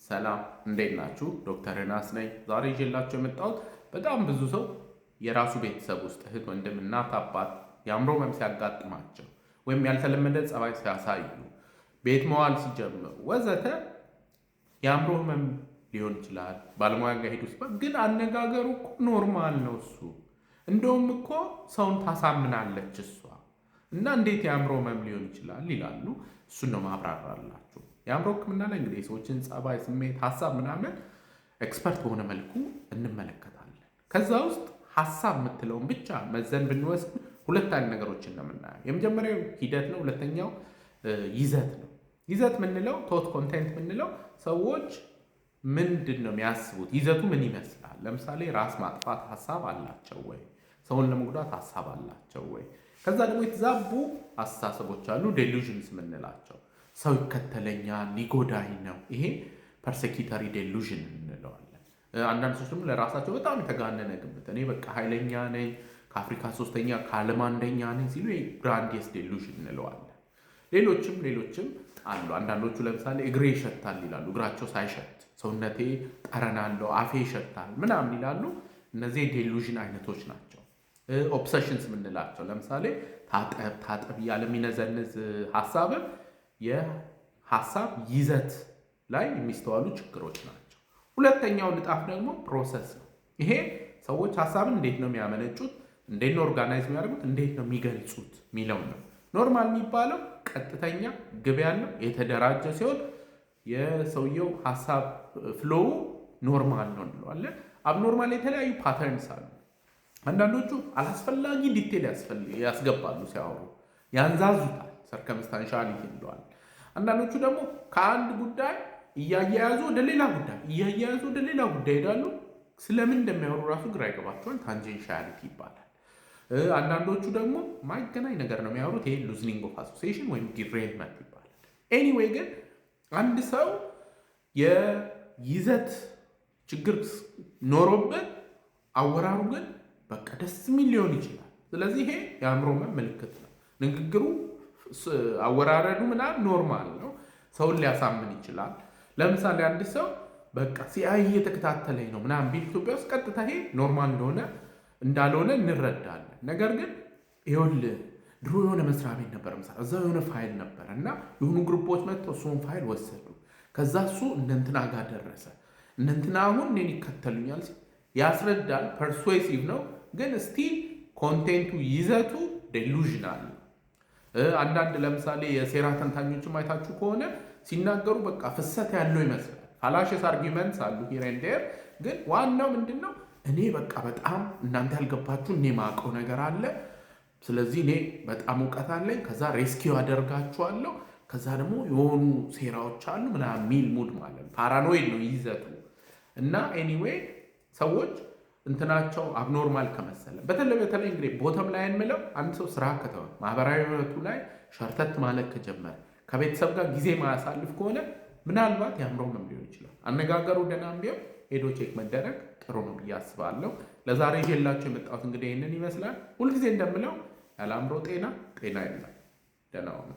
ሰላም እንዴት ናችሁ? ዶክተር ዮናስ ነኝ። ዛሬ ይዤላችሁ የመጣሁት በጣም ብዙ ሰው የራሱ ቤተሰብ ውስጥ እህት፣ ወንድም፣ እናት፣ አባት የአእምሮ ህመም ሲያጋጥማቸው ወይም ያልተለመደ ጸባይ ሲያሳዩ፣ ቤት መዋል ሲጀምሩ ወዘተ የአእምሮ ህመም ሊሆን ይችላል። ባለሙያ ጋር ሄዱ ሲባል ግን አነጋገሩ እኮ ኖርማል ነው እሱ እንደውም እኮ ሰውን ታሳምናለች እሷ እና እንዴት የአእምሮ ህመም ሊሆን ይችላል ይላሉ። እሱን ነው ማብራራላችሁ። የአእምሮ ህክምና ላይ እንግዲህ የሰዎችን ጸባይ፣ ስሜት፣ ሀሳብ ምናምን ኤክስፐርት በሆነ መልኩ እንመለከታለን። ከዛ ውስጥ ሀሳብ የምትለውን ብቻ መዘን ብንወስድ ሁለት አይነት ነገሮችን ነው የምናየው። የመጀመሪያው ሂደት ነው፣ ሁለተኛው ይዘት ነው። ይዘት ምንለው ቶት ኮንቴንት ምንለው ሰዎች ምንድን ነው የሚያስቡት፣ ይዘቱ ምን ይመስላል። ለምሳሌ ራስ ማጥፋት ሀሳብ አላቸው ወይ፣ ሰውን ለመጉዳት ሀሳብ አላቸው ወይ። ከዛ ደግሞ የተዛቡ አስተሳሰቦች አሉ፣ ዴሉዥንስ ምንላቸው። ሰው ይከተለኛል፣ ሊጎዳኝ ነው፣ ይሄ ፐርሴኪተሪ ዴሉዥን እንለዋለን። አንዳንድ ሰዎች ደግሞ ለራሳቸው በጣም የተጋነነ ግምት፣ እኔ በቃ ኃይለኛ ነኝ፣ ከአፍሪካ 3ኛ ከዓለም 1ኛ ነኝ ሲሉ ግራንዲየስ ዴሉዥን እንለዋለን። ሌሎችም አሉ። አንዳንዶቹ ለምሳሌ እግሬ ይሸታል ይላሉ፣ እግራቸው ሳይሸት ሰውነቴ ጠረን አለው፣ አፌ ይሸታል ምናምን ይላሉ። እነዚህ ዴሉዥን አይነቶች ናቸው። ኦብሰሽንስ ምንላቸው ለምሳሌ ታጠብ እያለ የሚነዘንዝ ሀሳብም የሀሳብ ይዘት ላይ የሚስተዋሉ ችግሮች ናቸው። ሁለተኛው ንጣፍ ደግሞ ፕሮሰስ ነው። ይሄ ሰዎች ሀሳብን እንዴት ነው የሚያመነጩት፣ እንዴት ነው ኦርጋናይዝ የሚያደርጉት፣ እንዴት ነው የሚገልጹት የሚለው ነው። ኖርማል የሚባለው ቀጥተኛ ግብ ያለው የተደራጀ ሲሆን የሰውየው ሀሳብ ፍሎው ኖርማል ነው እንለዋለን። አብኖርማል የተለያዩ ፓተርንስ አሉ። አንዳንዶቹ አላስፈላጊ ዲቴል ያስገባሉ፣ ሲያወሩ ያንዛዙታል፣ ሰርከምስታንሻሊቲ እንለዋለን። አንዳንዶቹ ደግሞ ከአንድ ጉዳይ እያያያዙ ወደ ሌላ ጉዳይ ሄዳሉ። ስለምን እንደሚያወሩ ራሱ ግራ ይገባቸዋል። ታንጀንሻሊቲ ይባላል። አንዳንዶቹ ደግሞ ማይገናኝ ነገር ነው የሚያወሩት። ይሄ ሉዝኒንግ ኦፍ አሶሲዬሽን ወይም ዲሬልመንት ይባላል። ኤኒዌይ ግን አንድ ሰው የይዘት ችግር ኖሮበት አወራሩ ግን በቃ ደስ የሚል ሊሆን ይችላል። ስለዚህ ይሄ የአእምሮ ህመም ምልክት ነው። ንግግሩ፣ አወራረዱ ምናምን ኖርማል ነው፣ ሰውን ሊያሳምን ይችላል። ለምሳሌ አንድ ሰው በቃ ሲአይኤ እየተከታተለኝ ነው ምናምን ቢል ኢትዮጵያ ውስጥ ቀጥታ ይሄ ኖርማል እንዳልሆነ እንረዳለን። ነገር ግን ይኸውልህ ድሮ የሆነ መስሪያ ቤት ነበር ምሳሌ፣ እዛው የሆነ ፋይል ነበር እና የሆኑ ግሩፖች መጥተው እሱን ፋይል ወሰዱ። ከዛ እሱ እነንትና ጋር ደረሰ፣ እነንትና አሁን እኔን ይከተሉኛል ሲል ያስረዳል። ፐርሱዌሲቭ ነው፣ ግን ስቲል ኮንቴንቱ ይዘቱ ዴሉዥናል ነው። አንዳንድ ለምሳሌ የሴራ ተንታኞችም አይታችሁ ከሆነ ሲናገሩ በቃ ፍሰት ያለው ይመስላል። ፋላሽስ አርጊመንትስ አሉ ሂር ኤንድ ዴር፣ ግን ዋናው ምንድን ነው? እኔ በቃ በጣም እናንተ ያልገባችሁ እኔ ማውቀው ነገር አለ፣ ስለዚህ እኔ በጣም እውቀት አለኝ፣ ከዛ ሬስኪው አደርጋችኋለሁ፣ ከዛ ደግሞ የሆኑ ሴራዎች አሉ ምናምን ሚል ሙድ ማለት ነው። ፓራኖይድ ነው ይዘቱ። እና ኤኒዌይ ሰዎች እንትናቸው አብኖርማል ከመሰለ በተለይ እንግዲህ ቦተም ላይ የምለው አንድ ሰው ስራ ከተወ፣ ማህበራዊ ህይወቱ ላይ ሸርተት ማለት ከጀመረ፣ ከቤተሰብ ጋር ጊዜ ማያሳልፍ ከሆነ ምናልባት የአእምሮ ህመም ሊሆን ይችላል። አነጋገሩ ደህና ቢሆን ሄዶ ቼክ መደረግ ጥሩ ነው ብዬ አስባለሁ። ለዛሬ ይዤላችሁ የመጣሁት እንግዲህ ይህንን ይመስላል። ሁልጊዜ እንደምለው ያለ አእምሮ ጤና የለም። ደህና ሁኑ።